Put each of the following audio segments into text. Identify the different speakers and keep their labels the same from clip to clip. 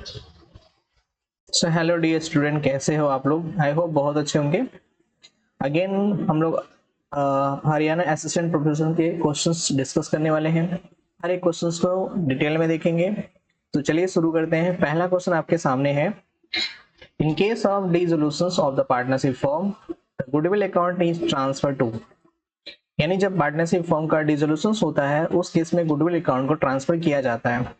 Speaker 1: So hello dear student, कैसे हो आप लोग? आई होप बहुत अच्छे होंगे। अगेन हम लोग हरियाणा असिस्टेंट प्रोफेसर के क्वेश्चंस डिस्कस करने वाले हैं। हर एक क्वेश्चंस को डिटेल में देखेंगे। तो चलिए शुरू करते हैं। पहला क्वेश्चन आपके सामने है, in case of dissolutions of the partnership firm the goodwill account is transfer to. यानी जब पार्टनरशिप फॉर्म का डिसोल्यूशन होता है उस केस में गुडविल अकाउंट को ट्रांसफर किया जाता है।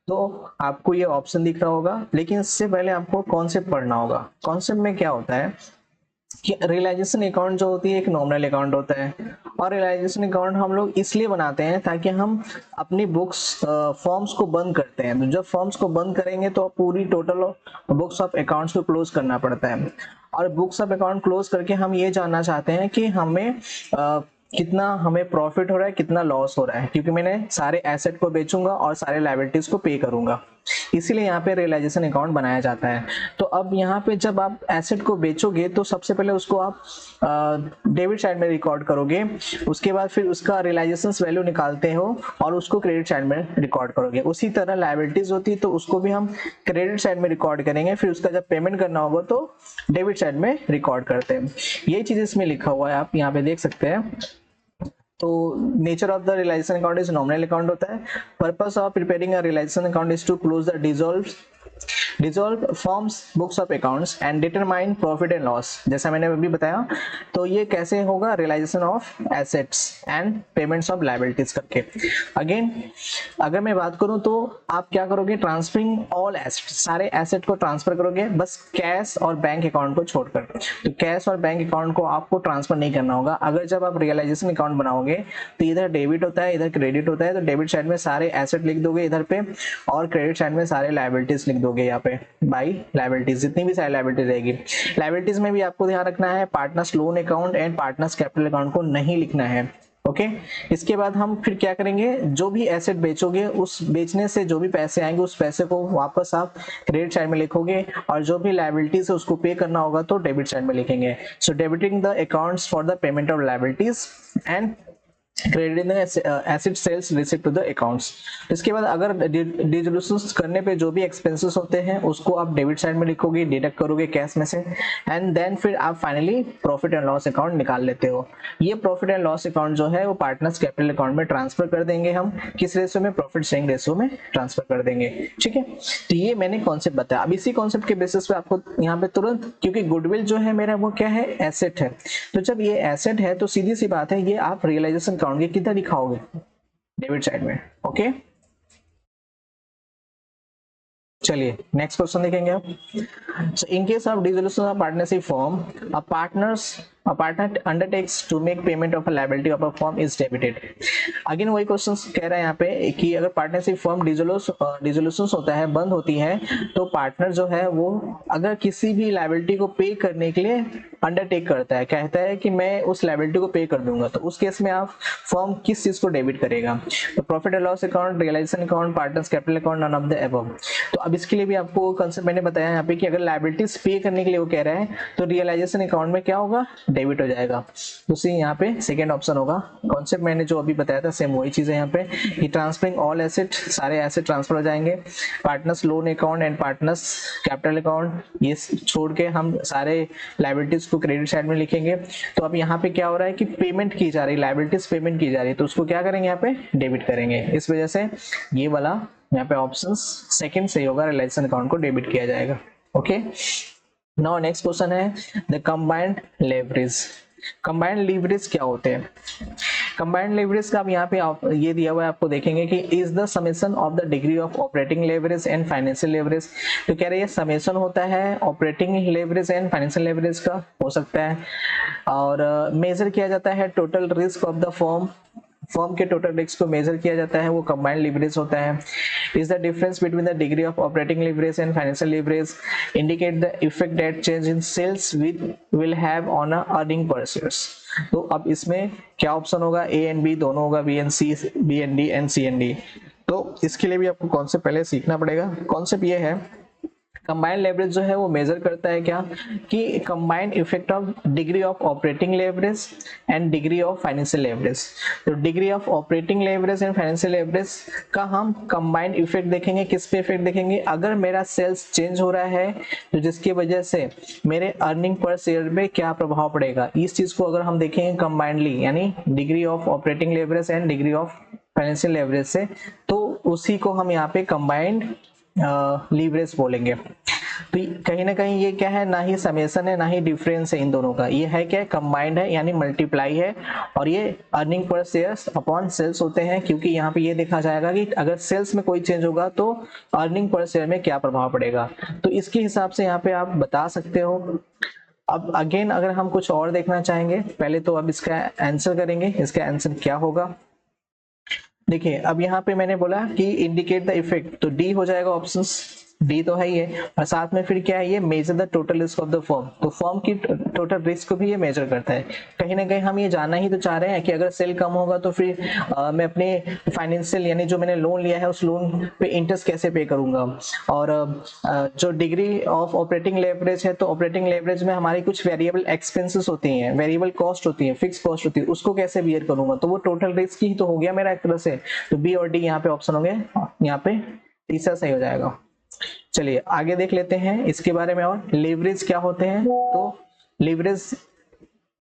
Speaker 1: तो आपको ये ऑप्शन दिख रहा होगा, लेकिन इससे पहले आपको कॉन्सेप्ट पढ़ना होगा। कॉन्सेप्ट में क्या होता है कि रियलाइजेशन अकाउंट जो होती है एक नॉमिनल अकाउंट होता है, और रियलाइजेशन अकाउंट हम लोग इसलिए बनाते हैं ताकि हम अपनी बुक्स फॉर्म्स को बंद करते हैं। तो जब फॉर्म्स को बंद करेंगे तो पूरी टोटल बुक्स ऑफ अकाउंट्स को क्लोज करना पड़ता है, और बुक्स ऑफ अकाउंट क्लोज करके हम ये जानना चाहते हैं कि हमें कितना हमें प्रॉफिट हो रहा है, कितना लॉस हो रहा है, क्योंकि मैंने सारे एसेट को बेचूंगा और सारे लायबिलिटीज को पे करूंगा। इसीलिए यहाँ पे रियलाइजेशन अकाउंट बनाया जाता है। तो अब यहाँ पे जब आप एसेट को बेचोगे तो सबसे पहले उसको आप डेबिट साइड में रिकॉर्ड करोगे, उसके बाद फिर उसका रियलाइजेशन वैल्यू निकालते हो और उसको क्रेडिट साइड में रिकॉर्ड करोगे। उसी तरह लायबिलिटीज होती है तो उसको भी हम क्रेडिट साइड में रिकॉर्ड करेंगे, फिर उसका जब पेमेंट करना होगा तो डेबिट साइड में रिकॉर्ड करते हैं। ये चीज इसमें लिखा हुआ है, आप यहाँ पे देख सकते हैं। तो nature of the realisation account is nominal account होता है। Purpose of preparing a realisation account is to close the dissolve firms books of accounts and determine profit and loss. जैसा मैंने अभी बताया, तो ये कैसे होगा, realisation of assets and payments of liabilities करके। अगेन अगर मैं बात करूं तो आप क्या करोगे, ट्रांसफरिंग ऑल एसेट, सारे एसेट को ट्रांसफर करोगे, बस कैश और बैंक अकाउंट को छोड़कर। तो कैश और बैंक अकाउंट को आपको ट्रांसफर नहीं करना होगा। अगर जब आप रियलाइजेशन अकाउंट बनाओगे तो इधर डेबिट होता है, इधर क्रेडिट होता है, तो डेबिट साइड में सारे एसेट लिख दोगे इधर पे, और क्रेडिट साइड में सारे लायबिलिटीज लिख दोगे यहाँ पे बाई लायबिलिटीज, जितनी भी सारी लायबिलिटीज रहेगी। लायबिलिटीज में भी आपको ध्यान रखना है, partners loan account and partners capital account को नहीं लिखना है। ओके इसके बाद हम फिर क्या करेंगे, जो भी एसेट बेचोगे उस बेचने से जो भी पैसे आएंगे उस पैसे को वापस आप क्रेडिट साइड में लिखोगे, और जो भी लायबिलिटीज है उसको पे करना होगा तो डेबिट साइड में लिखेंगे। So debiting the accounts for the payment of liabilities and credit asset sales receipt to the accounts. इसके बाद अगर डिसोल्यूशंस करने पे जो भी एक्सपेंसेस होते हैं उसको आप डेबिट साइड में लिखोगे, डिडक्ट करोगे कैश में से, एंड देन फिर आप finally profit and loss account निकाल लेते हो। ये प्रॉफिट एंड लॉस अकाउंट जो है वो पार्टनर्स कैपिटल अकाउंट में ट्रांसफर कर देंगे हम, किस रेशियो में, प्रॉफिट शेयरिंग रेशियो में ट्रांसफर कर देंगे। ठीक है, तो ये मैंने कॉन्सेप्ट बताया। अब इसी कॉन्सेप्ट के बेसिस पे आपको यहाँ पे तुरंत, क्योंकि गुडविल जो है मेरा वो क्या है, एसेट है, तो जब ये एसेट है तो सीधी सी बात है ये आप रियलाइजेशन अकाउंट के कितना दिखाओगे, डेबिट साइड में। ओके चलिए नेक्स्ट क्वेश्चन देखेंगे आप। So in case of dissolution of partnership firm, a partner undertakes to make payment of a liability of a firm is debited. Again वही क्वेश्चन कह रहा है यहाँ पे कि अगर पार्टनरशिप फर्म डिसोल्यूशन होता है, बंद होती है, तो पार्टनर जो है वो अगर किसी भी लायबिलिटी को पे करने के लिए अंडरटेक करता है, कहता है कि मैं उस लायबिलिटी को पे कर दूंगा, तो उस केस में आप फर्म किस चीज को डेबिट करेगा, तो profit and loss account, realisation account, partners capital account, none of the above. तो अब इसके लिए भी आपको कंसेप्ट मैंने बताया यहाँ पे कि अगर लायबिलिटीज पे करने के लिए वो कह रहा है तो रियलाइजेशन अकाउंट में क्या होगा, डेबिट हो जाएगा। तो सी यहाँ पे सेकंड ऑप्शन होगा। कॉन्सेप्ट मैंने जो अभी बताया था सेम वही चीज है यहाँ पे कि ट्रांसफरिंग ऑल एसेट, सारे एसेट ट्रांसफर हो जाएंगे, partners loan account and partners capital account ये छोड़ के हम सारे लायबिलिटीज को क्रेडिट साइड में लिखेंगे। तो अब यहाँ पे क्या हो रहा है कि पेमेंट की जा रही, लायबिलिटीज पेमेंट की जा रही है, तो उसको क्या करेंगे, यहाँ पे डेबिट करेंगे। इस वजह से ये वाला यहाँ पे ऑप्शन सेकंड सही होगा, रियलाइजेशन अकाउंट को डेबिट किया जाएगा। ओके नाउ नेक्स्ट क्वेश्चन है the combined leverage. Combined leverage क्या होते हैं? कंबाइंड लेवरेज का अब यहाँ पे ये दिया हुआ है, आपको देखेंगे कि is the summation of the degree of operating leverage and financial leverage. तो कह रहे हैं समेशन होता है operating leverage and financial leverage का, हो सकता है, और मेजर किया जाता है total risk of the firm के टोटल रिस्क को मेजर किया जाता है, वो कंबाइंड लीवरेज होता है। Is the difference between the degree of operating leverage and financial leverage, indicate the effect that change in sales will have on a earning per shares. तो अब इसमें क्या ऑप्शन होगा, ए एंड बी दोनों होगा, B and C, B and D and C and D. तो इसके लिए भी आपको कॉन्सेप्ट पहले सीखना पड़ेगा। कॉन्सेप्ट ये है कंबाइंड लेवरेज जो है वो मेजर करता है क्या कि combined effect of degree of operating leverage and degree of financial leverage. तो degree of operating leverage and financial leverage का हम कंबाइंड इफेक्ट देखेंगे। किस पे इफेक्ट देखेंगे? अगर मेरा सेल्स चेंज हो रहा है तो जिसकी वजह से मेरे अर्निंग पर शेयर में क्या प्रभाव पड़ेगा, इस चीज को अगर हम देखेंगे कंबाइंडली, यानी degree of operating leverage and degree of financial leverage से, तो उसी को हम यहाँ पे कंबाइंड लीवरेज बोलेंगे। तो कहीं ना कहीं ये क्या है, ना ही समेशन है ना ही डिफरेंस है इन दोनों का, ये है क्या, कंबाइंड है यानी मल्टीप्लाई है, और ये earning per shares upon sales होते हैं, क्योंकि यहाँ पे ये देखा जाएगा कि अगर सेल्स में कोई चेंज होगा तो अर्निंग पर शेयर में क्या प्रभाव पड़ेगा। तो इसके हिसाब से यहाँ पे आप बता सकते हो। अब अगेन अगर हम कुछ और देखना चाहेंगे, पहले तो अब इसका आंसर करेंगे, इसका आंसर क्या होगा। देखिए अब यहाँ पे मैंने बोला कि इंडिकेट द इफेक्ट, तो डी हो जाएगा ऑप्शन डी तो है ही है, और साथ में फिर क्या है, ये measure the total risk of the firm, तो फर्म की टोटल रिस्क को भी ये मेजर करता है। कहीं ना कहीं हम ये जानना ही तो चाह रहे हैं कि अगर सेल कम होगा तो फिर मैं अपने फाइनेंशियल यानी जो मैंने लोन लिया है उस लोन पे इंटरेस्ट कैसे पे करूंगा। और जो डिग्री ऑफ ऑपरेटिंग लेवरेज है, तो ऑपरेटिंग लेवरेज में हमारी कुछ वेरिएबल एक्सपेंसेस होती हैं, वेरिएबल कॉस्ट होती है, फिक्स कॉस्ट होती है, उसको कैसे बियर करूंगा, तो वो टोटल रिस्क ही तो हो गया मेरा एक तरह से। तो बी और डी यहाँ पे ऑप्शन हो गए, यहाँ पे तीसरा सही हो जाएगा। चलिए आगे देख लेते हैं इसके बारे में और लीवरेज क्या होते हैं। तो leverage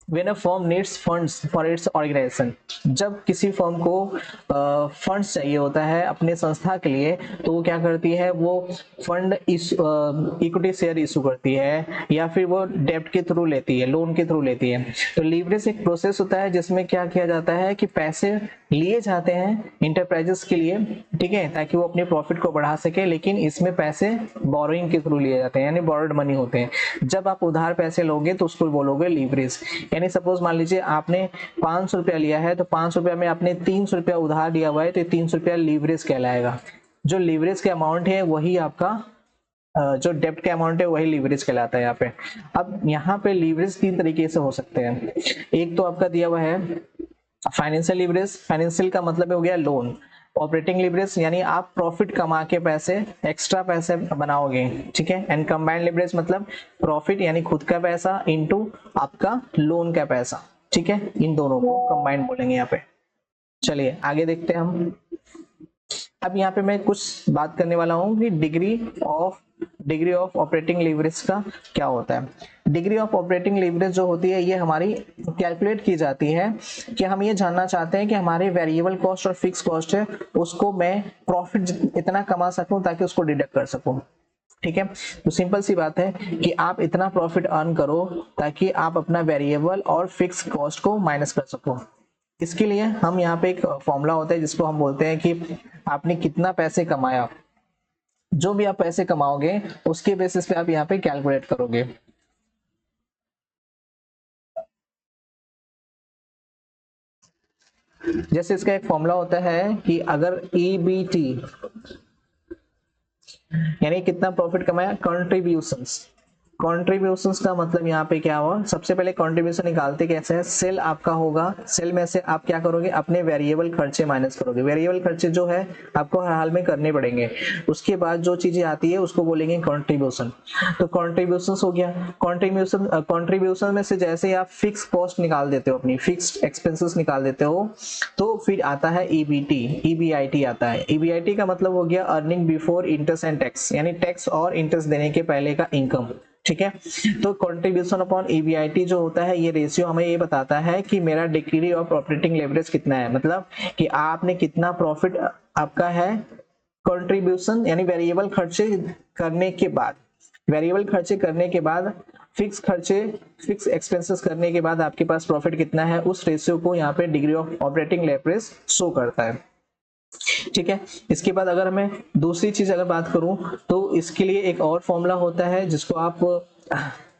Speaker 1: When a firm needs funds for its organization, जब किसी फर्म को फंड्स चाहिए होता है अपने संस्था के लिए, तो वो क्या करती है, वो फंड इक्विटी शेयर इशू करती है या फिर वो डेब्ट के थ्रू लेती है, लोन के थ्रू लेती है। तो लीवरेज एक प्रोसेस होता है जिसमें क्या किया जाता है कि पैसे लिए जाते हैं इंटरप्राइजेस के लिए, ठीक है, ताकि वो अपने प्रॉफिट को बढ़ा सके, लेकिन इसमें पैसे बोरोइंग के थ्रू लिए जाते हैं, यानी बोरोड मनी होते हैं। जब आप उधार पैसे लोगे तो उसको बोलोगे लीवरेज। यानी सपोज मान लीजिए आपने 500 रुपया लिया है, तो 500 रुपया में आपने 300 रुपया उधार दिया हुआ है, तो 300 रुपया लीवरेज कहलाएगा। जो लीवरेज का अमाउंट है वही आपका जो डेब्ट का अमाउंट है वही लीवरेज कहलाता है यहाँ पे। अब यहाँ पे लीवरेज 3 तरीके से हो सकते हैं। एक तो आपका दिया हुआ है फाइनेंशियल लीवरेज, फाइनेंशियल का मतलब हो गया लोन। ऑपरेटिंग लीवरेज यानी आप प्रॉफिट कमा के पैसे एक्स्ट्रा पैसे बनाओगे, ठीक है। एंड कंबाइंड लीवरेज मतलब प्रॉफिट यानी खुद का पैसा इनटू आपका लोन का पैसा, ठीक है, इन दोनों को कंबाइंड बोलेंगे यहाँ पे। चलिए आगे देखते हैं हम। अब यहाँ पे मैं कुछ बात करने वाला हूँ कि डिग्री ऑफ ऑपरेटिंग लीवरेज का क्या होता है। डिग्री ऑफ ऑपरेटिंग लीवरेज जो होती है ये हमारी कैलकुलेट की जाती है कि हम ये जानना चाहते हैं कि हमारे वेरिएबल कॉस्ट और फिक्स कॉस्ट है उसको मैं प्रॉफिट इतना कमा सकूं ताकि उसको डिडक्ट कर सकूं, ठीक है। तो सिंपल सी बात है कि आप इतना प्रॉफिट अर्न करो ताकि आप अपना वेरिएबल और फिक्स कॉस्ट को माइनस कर सको। इसके लिए हम यहाँ पे एक फॉर्मूला होता है जिसको हम बोलते हैं कि आपने कितना पैसे कमाया, जो भी आप पैसे कमाओगे उसके बेसिस पे आप यहाँ पे कैलकुलेट करोगे। जैसे इसका एक फॉर्मूला होता है कि अगर EBT यानी कितना प्रॉफिट कमाया, कॉन्ट्रीब्यूशंस का मतलब यहाँ पे क्या हुआ, सबसे पहले कॉन्ट्रीब्यूशन निकालते कैसे है, सेल आपका होगा, सेल में से आप क्या करोगे, अपने वेरिएबल खर्चे माइनस करोगे। वेरिएबल खर्चे जो है आपको हर हाल में करने पड़ेंगे, उसके बाद जो चीजें आती है उसको बोलेंगे कॉन्ट्रीब्यूशन। तो कॉन्ट्रीब्यूशन हो गया। कॉन्ट्रीब्यूशन में से जैसे ही आप फिक्स कॉस्ट निकाल देते हो, अपनी फिक्स्ड एक्सपेंसेस निकाल देते हो, तो फिर आता है EBIT आता है। EBIT का मतलब हो गया earning before interest and tax, यानी टैक्स और इंटरेस्ट देने के पहले का इनकम, ठीक है। तो कंट्रीब्यूशन अपॉन EBIT जो होता है ये रेशियो हमें ये बताता है कि मेरा डिग्री ऑफ ऑपरेटिंग लेवरेज कितना है, मतलब कि आपने कितना प्रॉफिट आपका है कंट्रीब्यूशन यानी वेरिएबल खर्चे करने के बाद, वेरिएबल खर्चे करने के बाद फिक्स एक्सपेंसेस करने के बाद आपके पास प्रॉफिट कितना है, उस रेशियो को यहाँ पे degree of operating leverage show करता है, ठीक है। इसके बाद अगर मैं दूसरी चीज अगर बात करूं तो इसके लिए एक और फॉर्मूला होता है जिसको आप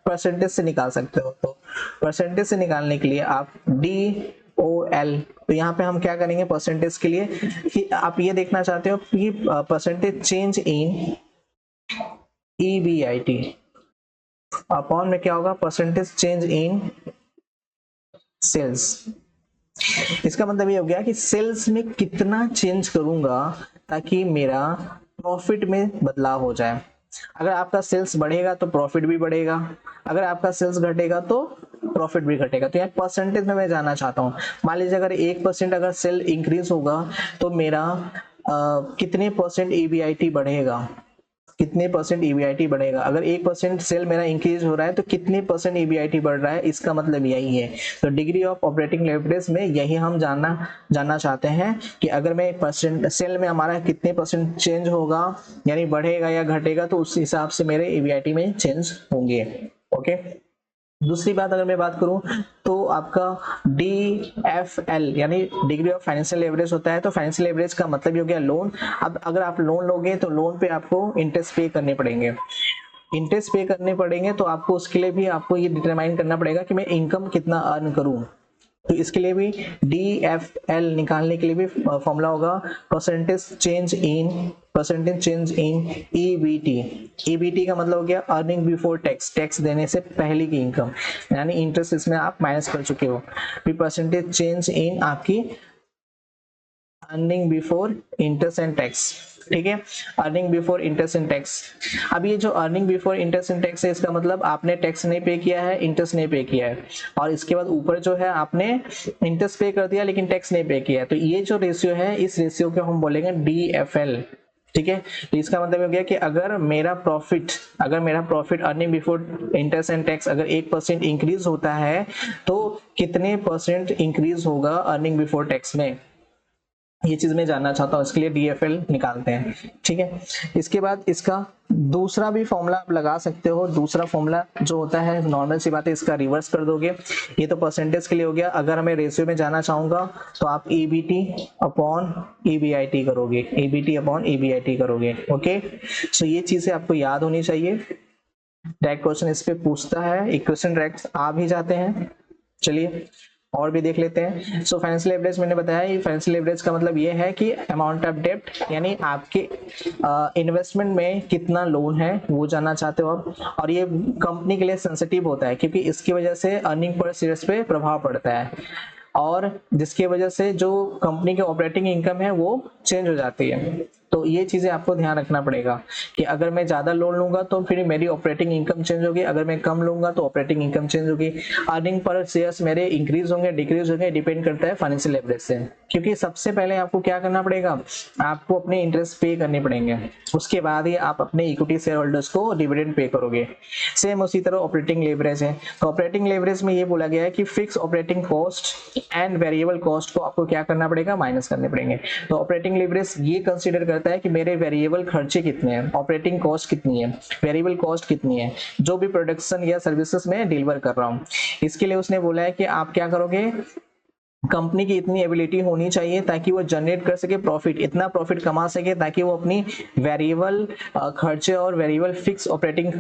Speaker 1: परसेंटेज से निकाल सकते हो। तो परसेंटेज से निकालने के लिए आप DOL, तो यहाँ पे हम क्या करेंगे परसेंटेज के लिए कि आप ये देखना चाहते हो कि परसेंटेज चेंज इन EBIT अपॉन में क्या होगा, परसेंटेज चेंज इन सेल्स। इसका मतलब ये हो गया कि सेल्स में कितना चेंज करूंगा ताकि मेरा प्रॉफिट में बदलाव हो जाए। अगर आपका सेल्स बढ़ेगा तो प्रॉफिट भी बढ़ेगा, अगर आपका सेल्स घटेगा तो प्रॉफिट भी घटेगा। तो यहाँ परसेंटेज में मैं जानना चाहता हूँ, मान लीजिए अगर 1% अगर सेल इंक्रीज होगा तो मेरा कितने परसेंट ईबीआईटी बढ़ेगा, कितने परसेंट ईबीआईटी बढ़ेगा। अगर 1% सेल मेरा इंक्रीज हो रहा है तो कितने परसेंट ईबीआईटी बढ़ रहा है, इसका मतलब यही है। तो डिग्री ऑफ ऑपरेटिंग लेवरेज में यही हम जानना चाहते हैं कि अगर मैं परसेंट सेल में हमारा कितने परसेंट चेंज होगा, यानी बढ़ेगा या घटेगा, तो उस हिसाब से मेरे ईबीआईटी में चेंज होंगे। ओके, दूसरी बात अगर मैं बात करूं तो आपका DFL यानी डिग्री ऑफ फाइनेंशियल लेवरेज होता है। तो फाइनेंशियल लेवरेज का मतलब ये हो गया लोन। अब अगर आप लोन लोगे तो लोन पे आपको इंटरेस्ट पे करने पड़ेंगे, इंटरेस्ट पे करने पड़ेंगे, तो आपको उसके लिए भी आपको ये डिटरमाइन करना पड़ेगा कि मैं इनकम कितना अर्न करूं। तो इसके लिए भी DFL निकालने के लिए भी फॉर्मूला होगा परसेंटेज चेंज इन EBT। EBT का मतलब हो गया अर्निंग बिफोर टैक्स, टैक्स देने से पहले की इनकम, यानी इंटरेस्ट इसमें आप माइनस कर चुके हो। फिर परसेंटेज चेंज इन आपकी earning before interest and tax, ठीक है, earning before interest and tax. अब ये जो earning before interest and tax है, इसका मतलब आपने टैक्स नहीं पे किया है, इंटरेस्ट नहीं पे किया है, और इसके बाद ऊपर जो है आपने इंटरेस्ट पे कर दिया लेकिन टैक्स नहीं पे किया है। तो ये जो रेशियो है, इस रेशियो को हम बोलेंगे DFL, ठीक है। तो इसका मतलब हो गया कि अगर मेरा profit earning before interest and tax अगर 1% इंक्रीज होता है तो कितने परसेंट इंक्रीज होगा अर्निंग बिफोर टैक्स में, ये चीज मैं जानना चाहता हूँ। इसके लिए DFL निकालते हैं, ठीक है। इसके बाद इसका दूसरा भी फॉर्मूला आप लगा सकते हो। दूसरा फॉर्मूला जो होता है, नॉर्मल सी बात है, इसका रिवर्स कर दोगे। ये तो परसेंटेज के लिए हो गया। अगर हमें रेशियो में जाना चाहूंगा तो आप EBT अपॉन EBIT करोगे, EBT अपॉन EBIT करोगे। ओके, सो ये चीजें आपको याद होनी चाहिए। डायरेक्ट क्वेश्चन इस पे पूछता है, इक्वेशन डायरेक्ट आ भी जाते हैं। चलिए और भी देख लेते हैं। सो फाइनेंशियल लेवरेज मैंने बताया, ये फाइनेंशियल लेवरेज का मतलब ये है कि अमाउंट ऑफ डेब्ट, यानी आपके इन्वेस्टमेंट में कितना लोन है वो जानना चाहते हो आप। और ये कंपनी के लिए सेंसिटिव होता है क्योंकि इसकी वजह से अर्निंग पर शेयर्स पे प्रभाव पड़ता है, और जिसकी वजह से जो कंपनी की ऑपरेटिंग इनकम है वो चेंज हो जाती है। तो ये चीजें आपको ध्यान रखना पड़ेगा कि अगर मैं ज्यादा लोन लूंगा तो फिर मेरी ऑपरेटिंग इनकम चेंज होगी, अगर मैं कम लूंगा तो ऑपरेटिंग इनकम चेंज होगी। अर्निंग पर शेयर्स मेरे इंक्रीज होंगे डिक्रीज होंगे, डिपेंड करता है फाइनेंशियल लेवरेज से। क्योंकि सबसे पहले आपको क्या करना पड़ेगा, आपको अपने इंटरेस्ट पे करने पड़ेंगे, उसके बाद ही आप अपने इक्विटी शेयर होल्डर्स को डिविडेंड पे करोगे। सेम उसी तरह ऑपरेटिंग लेवरेज है। तो ऑपरेटिंग लेवरेज में ये बोला गया है कि fix operating cost and variable cost को आपको क्या करना पड़ेगा, माइनस करने पड़ेंगे। तो ऑपरेटिंग लेवरेज ये कंसीडर करता है कि मेरे वेरिएबल खर्चे कितने हैं, ऑपरेटिंग कॉस्ट कितनी है, वेरिएबल कॉस्ट कितनी है, जो भी प्रोडक्शन या सर्विसेज में डिलीवर कर रहा हूँ। इसके लिए उसने बोला है कि आप क्या करोगे, कंपनी की इतनी एबिलिटी होनी चाहिए ताकि वो जनरेट कर सके प्रॉफिट, इतना प्रॉफिट कमा सके ताकि वो अपनी वेरिएबल खर्चे और वेरिएबल फिक्स ऑपरेटिंग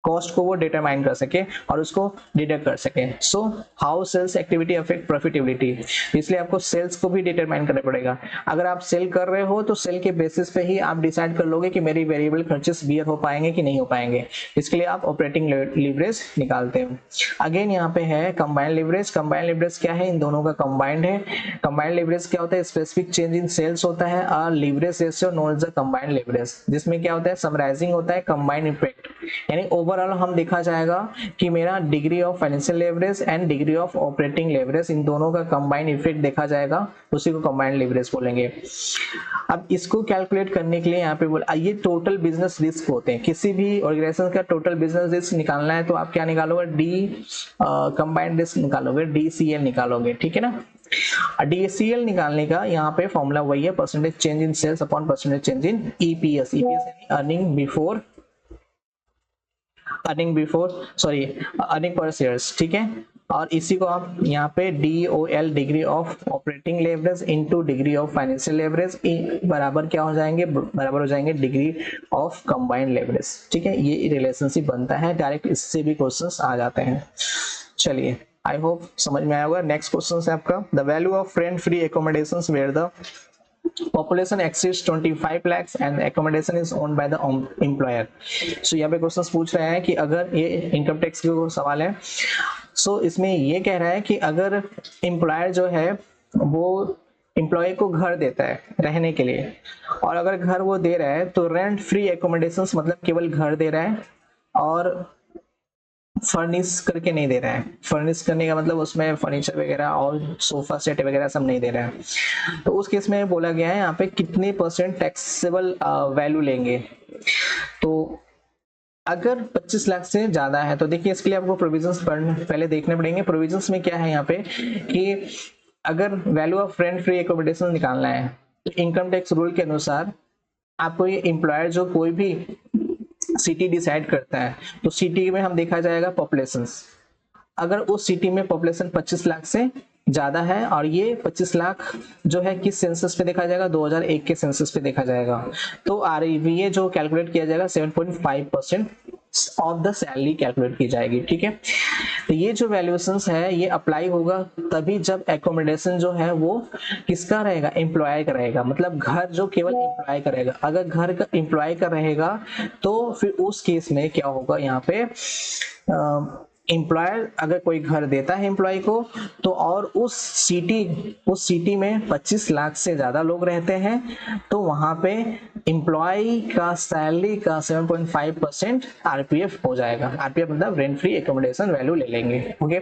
Speaker 1: कॉस्ट को वो डिटरमाइन कर सके और उसको डिडक्ट कर सके। So how sales activity affect profitability, इसलिए आपको सेल्स को भी डिटरमाइन करना पड़ेगा। अगर आप सेल कर रहे हो तो सेल के बेसिस पे ही आप डिसाइड कर लोगे कि मेरी वेरिएबल खर्चेस बियर हो पाएंगे कि नहीं हो पाएंगे। इसके लिए आप ऑपरेटिंग लीवरेज निकालते हो। अगेन यहाँ पे है कंबाइंड लीवरेज। कंबाइंड लीवरेज क्या है, इन दोनों का कंबाइंड है। कंबाइंड लीवरेज क्या होता है, स्पेसिफिक चेंज इन सेल्स होता है और leverage ratio known as the combined leverage, जिसमें क्या होता है, समराइजिंग होता है कंबाइंड इफेक्ट, यानी ओवरऑल हम देखा जाएगा कि मेरा degree of financial leverage and degree of operating leverage, इन दोनों का कंबाइंड इफेक्ट देखा जाएगा, उसी को कंबाइंड लेवरेज बोलेंगे। अब इसको कैलकुलेट करने के लिए यहाँ पे बोला, ये टोटल बिजनेस रिस्क होते हैं। किसी भी ऑर्गेनाइजेशन का टोटल बिजनेस रिस्क निकालना है तो आप क्या निकालोगे, कंबाइंड रिस्क निकालोगे, DCL निकालोगे, ठीक है ना। DCL निकालने का यहाँ पे फॉर्मूला वही है, percentage change in sales upon percentage change in EPS। EPS earning per shares, ठीक है। और इसी को आप यहाँ पे DOL degree of operating leverage into degree of financial leverage बराबर क्या हो जाएंगे, बराबर हो जाएंगे डिग्री ऑफ कंबाइंड लेवरेज, ठीक है। ये रिलेशनशिप बनता है, डायरेक्ट इससे भी क्वेश्चंस आ जाते हैं। चलिए, आई होप समझ में आया होगा। नेक्स्ट क्वेश्चन है आपका, the value of rent free accommodations where the population exceeds 25 lakhs and accommodation is owned by the employer। so यहाँ पे क्वेश्चन पूछ रहे हैं कि अगर ये इनकम टैक्स का सवाल है। so इसमें ये कह रहा है कि अगर एम्प्लॉयर जो है वो एम्प्लॉय को घर देता है रहने के लिए, और अगर घर वो दे रहा है तो रेंट फ्री एकोमोडेशन मतलब केवल घर दे रहा है और फर्निश करके नहीं दे रहा है। फर्निश करने का मतलब उसमें फर्नीचर वगैरह और सोफा सेट वगैरह सब नहीं दे रहा है। तो उस केस में बोला गया है यहाँ पे कितने % टैक्सेबल वैल्यू लेंगे। तो अगर 25 लाख से ज्यादा है तो देखिए इसके लिए आपको प्रोविजंस पहले देखने पड़ेंगे। प्रोविजंस में क्या है यहाँ पे कि अगर value of rent free accommodation निकालना है तो इनकम टैक्स रूल के अनुसार आपको ये एम्प्लॉयर जो कोई भी सिटी डिसाइड करता है तो सिटी में हम देखा जाएगा पॉपुलेशन। अगर उस सिटी में पॉपुलेशन 25 लाख से ज्यादा है और ये 25 लाख जो है किस सेंसस पे देखा जाएगा, 2001 के सेंसस पे देखा जाएगा, तो आरईवीए जो कैलकुलेट किया जाएगा 7.5% ऑफ द सैलरी कैलकुलेट की जाएगी। ठीक है, तो ये जो वैल्यूएशंस है ये अप्लाई होगा तभी जब एकोमोडेशन जो है वो किसका रहेगा, एम्प्लॉय का रहेगा, मतलब घर जो केवल एम्प्लॉय का रहेगा। अगर घर का एम्प्लॉय का रहेगा तो फिर उस केस में क्या होगा, यहाँ पे एम्प्लॉयर अगर कोई घर देता है एम्प्लॉय को तो और उस सिटी में 25 लाख से ज्यादा लोग रहते हैं तो वहां पे एम्प्लॉय का सैलरी का 7.5% आरपीएफ हो जाएगा। आरपीएफ मतलब रेंट फ्री एकोमोडेशन वैल्यू ले लेंगे। ओके,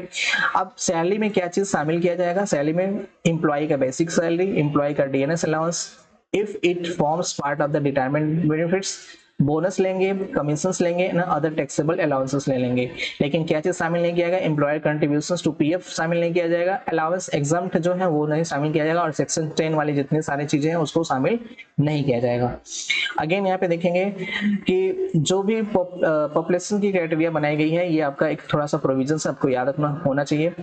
Speaker 1: अब सैलरी में क्या चीज शामिल किया जाएगा, सैलरी में एम्प्लॉय का बेसिक सैलरी, एम्प्लॉय का DNS allowance if it forms part of the retirement benefits, bonus लेंगे, कमीशंस लेंगे ना, अदर टैक्सेबल अलाउंसेस ले लेंगे। लेकिन क्या चीज शामिल नहीं किया जाएगा, एम्प्लॉयर कंट्रीब्यूशंस टू पीएफ शामिल नहीं किया जाएगा, अलाउंस एग्जम्प्ट जो है वो नहीं शामिल किया जाएगा और सेक्शन 10 वाली जितनी सारी चीजें हैं उसको शामिल नहीं किया जाएगा। अगेन यहाँ पे देखेंगे कि जो भी पॉपुलेशन की क्राइटेरिया बनाई गई है ये आपका एक थोड़ा सा प्रोविजन आपको याद रखना होना चाहिए।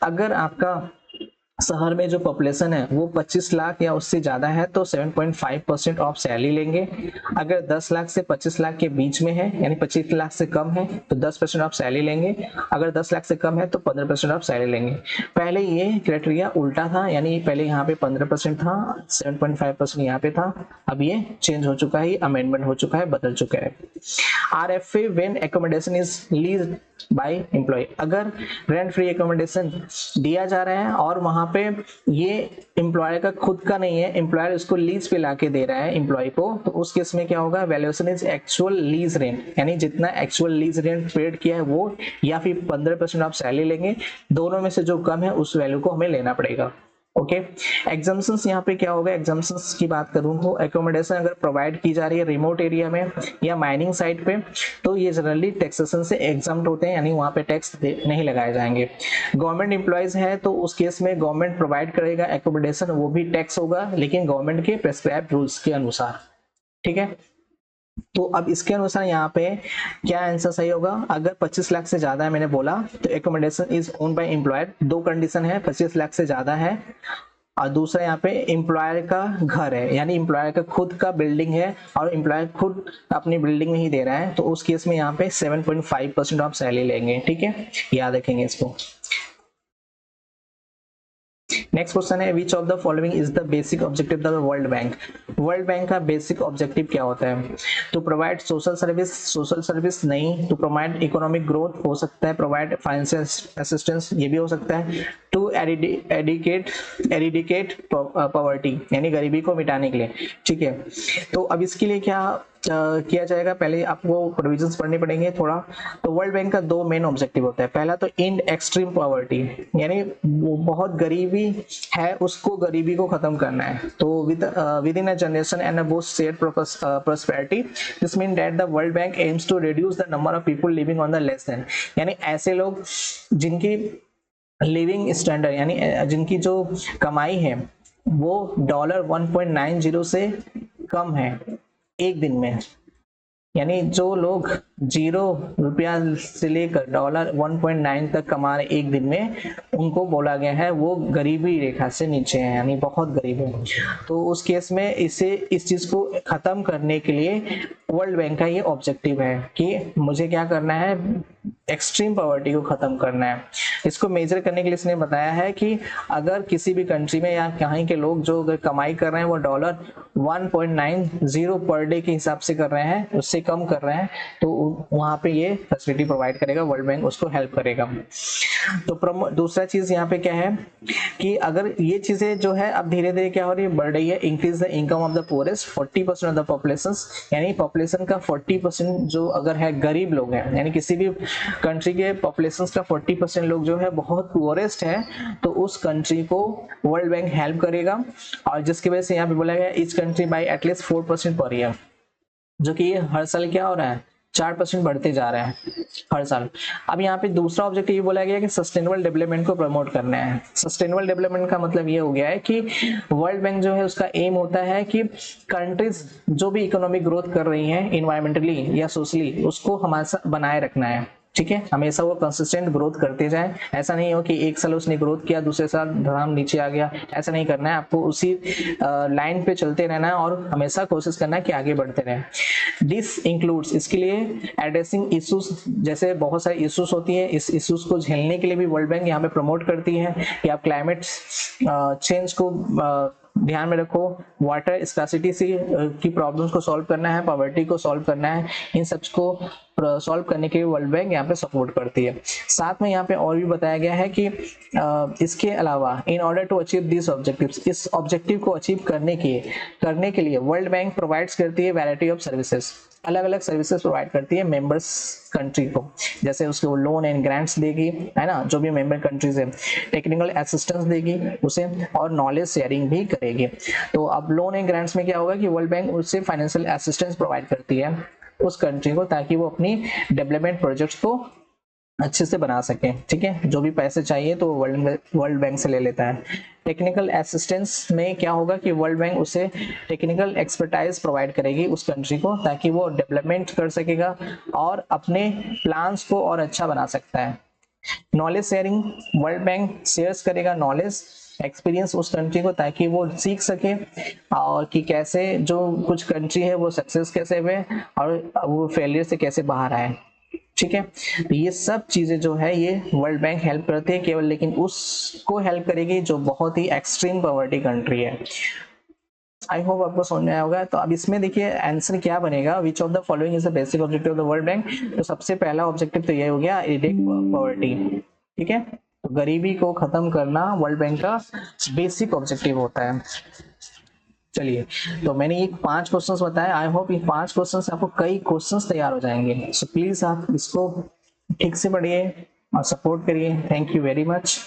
Speaker 1: अगर आपका शहर में जो पॉपुलेशन है वो 25 लाख या उससे ज्यादा है तो 7.5% ऑफ सैलरी लेंगे। अगर 10 लाख से 25 लाख के बीच में है यानी 25 लाख से कम है तो 10% ऑफ सैलरी लेंगे। अगर 10 लाख से कम है तो 15% ऑफ सैलरी लेंगे। पहले ये क्राइटेरिया उल्टा था, यानी पहले यहाँ पे 15% था, 7.5% यहाँ पे था, अब ये चेंज हो चुका है, अमेंडमेंट हो चुका है, बदल चुका है। RFA when accommodation is leased by employ, अगर रेंट फ्री एकोमोडेशन दिया जा रहा है और वहां पे ये एम्प्लॉय का खुद का नहीं है, एम्प्लॉयर इसको लीज पे लाके दे रहा है एम्प्लॉय को, तो उस केस में क्या होगा, valuation is actual lease rent, यानी जितना एक्चुअल लीज रेंट पेड किया है वो, या फिर 15% आप सैलरी लेंगे, दोनों में से जो कम है उस वैल्यू को हमें लेना पड़ेगा। ओके, एग्जाम्पशंस यहाँ पे क्या होगा, एग्जाम्पशंस की बात करूँ तो एकोमोडेशन अगर प्रोवाइड की जा रही है रिमोट एरिया में या माइनिंग साइट पे तो ये जनरली टैक्सेशन से एग्जम्प्ट होते हैं, यानी वहाँ पे टैक्स नहीं लगाए जाएंगे। गवर्नमेंट एम्प्लॉयज है तो उस केस में गवर्नमेंट प्रोवाइड करेगा एकोमोडेशन, वो भी टैक्स होगा लेकिन गवर्नमेंट के प्रेस्क्राइब रूल्स के अनुसार। ठीक है, तो अब इसके अनुसार यहाँ पे क्या आंसर सही होगा, अगर 25 लाख से ज्यादा है मैंने बोला तो accommodation is own by employer, दो कंडीशन है, 25 लाख से ज्यादा है और दूसरा यहाँ पे एम्प्लॉयर का घर है, यानी एम्प्लॉयर का खुद का बिल्डिंग है और एम्प्लॉयर खुद अपनी बिल्डिंग नहीं दे रहा है तो उस केस में यहाँ पे 7.5% ऑफ सैलरी लेंगे। ठीक है, याद रखेंगे इसको। नेक्स्ट क्वेश्चन है which of the following is the basic objective of World Bank. World Bank का बेसिक ऑब्जेक्टिव क्या होता है, to provide social service, social service नहीं, टू प्रोवाइड इकोनॉमिक ग्रोथ हो सकता है, प्रोवाइड फाइनेंशियल असिस्टेंस ये भी हो सकता है, टू एरिडिकेट पॉवर्टी यानी गरीबी को मिटाने के लिए। ठीक है, तो अब इसके लिए क्या किया जाएगा, पहले आपको प्रोविजंस पढ़ने पड़ेंगे थोड़ा। तो वर्ल्ड बैंक का दो मेन ऑब्जेक्टिव होता है, पहला तो एंड एक्सट्रीम पॉवर्टी, यानी वो बहुत गरीबी है उसको, गरीबी को खत्म करना है, तो within a generation and a boost shared prosperity, this mean that the World Bank aims to reduce the number of people living on the less than, यानी ऐसे लोग जिनकी लिविंग स्टैंडर्ड यानी जिनकी जो कमाई है वो $1.90 से कम है एक दिन में, यानी जो लोग $0 से लेकर $1.9 तक कमा रहे एक दिन में उनको बोला गया है वो गरीबी रेखा से नीचे है, यानी बहुत गरीब है। तो उस केस में इस चीज को खत्म करने के लिए वर्ल्ड बैंक का ये ऑब्जेक्टिव है कि मुझे क्या करना है, एक्सट्रीम पॉवर्टी को खत्म करना है। इसको मेजर करने के लिए इसने बताया है कि अगर किसी भी कंट्री में या कहीं के लोग जो कमाई कर रहे हैं वो 1.90 पर डे के हिसाब से कर रहे हैं, उससे कम कर रहे हैं, तो वहां पे ये फैसिलिटी प्रोवाइड करेगा, वर्ल्ड बैंक उसको हेल्प करेगा। तो दूसरा चीज यहाँ पे क्या है कि अगर ये चीजें जो है अब धीरे धीरे क्या हो रही है, बढ़ रही है, increase the income of the poorest 40% of the population, यानी पॉपुलेशन का 40% जो अगर है गरीब लोग हैं, यानी किसी भी कंट्री के पॉपुलेशन का 40% लोग जो है बहुत पुअरेस्ट है, तो उस कंट्री को वर्ल्ड बैंक हेल्प करेगा। और जिसकी वजह से यहाँ पे बोला गया each country bye at least 4% per year, जो कि ये हर साल क्या हो रहा है, 4% बढ़ते जा रहे हैं हर साल। अब यहाँ पे दूसरा ऑब्जेक्टिव ये बोला गया कि सस्टेनेबल डेवलपमेंट को प्रमोट करना है। सस्टेनेबल डेवलपमेंट का मतलब ये हो गया है कि वर्ल्ड बैंक जो है उसका एम होता है कि कंट्रीज जो भी इकोनॉमिक ग्रोथ कर रही हैं इन्वायरमेंटली या सोशली, उसको हमारे साथ बनाए रखना है, ठीक है, हमेशा वो कंसिस्टेंट ग्रोथ करते जाए। ऐसा नहीं हो कि एक साल उसने ग्रोथ किया दूसरे साल धड़ाम नीचे आ गया, ऐसा नहीं करना है, आपको उसी लाइन पे चलते रहना है और हमेशा कोशिश करना है कि आगे बढ़ते रहे। दिस इंक्लूड्स, इसके लिए एड्रेसिंग इश्यूज, जैसे बहुत सारे इश्यूज होती है, इस इश्यूज को झेलने के लिए भी वर्ल्ड बैंक यहाँ पे प्रमोट करती है कि आप क्लाइमेट चेंज को ध्यान में रखो, वाटर स्कार्सिटी से की प्रॉब्लम्स को सॉल्व करना है, पॉवर्टी को सॉल्व करना है, इन सब को सॉल्व करने के लिए वर्ल्ड बैंक यहाँ पे सपोर्ट करती है। साथ में यहाँ पे और भी बताया गया है कि इसके अलावा in order to achieve this objectives, इस ऑब्जेक्टिव को अचीव करने के लिए वर्ल्ड बैंक प्रोवाइड्स करती है वैरायटी ऑफ सर्विसेज, अलग अलग सर्विसेज प्रोवाइड करती है मेंबर्स कंट्री को, जैसे उसके वो लोन एंड ग्रांट्स देगी, है ना, जो भी मेंबर कंट्रीज है, टेक्निकल असिस्टेंस देगी उसे, और नॉलेज शेयरिंग भी करेगी। तो अब लोन एंड ग्रांट्स में क्या होगा कि वर्ल्ड बैंक उससे फाइनेंशियल असिस्टेंस प्रोवाइड करती है उस कंट्री को, ताकि वो अपनी डेवलपमेंट प्रोजेक्ट्स को अच्छे से बना सके, ठीक है, जो भी पैसे चाहिए तो वर्ल्ड बैंक से ले लेता है। टेक्निकल असिस्टेंस में क्या होगा कि वर्ल्ड बैंक उसे टेक्निकल एक्सपर्टाइज प्रोवाइड करेगी उस कंट्री को, ताकि वो डेवलपमेंट कर सकेगा और अपने प्लान्स को और अच्छा बना सकता है। Knowledge sharing, world bank shares करेगा नॉलेज एक्सपीरियंस उस कंट्री को, ताकि वो सीख सके और कि कैसे जो कुछ कंट्री है वो सक्सेस कैसे हुए और वो फेलियर से कैसे बाहर आए, ठीक है। तो ये सब चीजें जो है ये वर्ल्ड बैंक हेल्प करती है केवल, लेकिन उसको हेल्प करेगी जो बहुत ही एक्सट्रीम पॉवर्टी कंट्री है। आई होप आपको समझ में आया होगा। तो अब इसमें देखिए आंसर क्या बनेगा, विच of the following is the basic objective of the World bank. तो सबसे पहला ऑब्जेक्टिव तो ये हो गया, एरेडिकेट पॉवर्टी, ठीक है, तो गरीबी को खत्म करना वर्ल्ड बैंक का बेसिक ऑब्जेक्टिव होता है। चलिए, तो मैंने ये 5 क्वेश्चंस बताए, आई होप ये 5 क्वेश्चंस आपको कई क्वेश्चंस तैयार हो जाएंगे। सो प्लीज आप इसको ठीक से पढ़िए और सपोर्ट करिए। Thank you very much.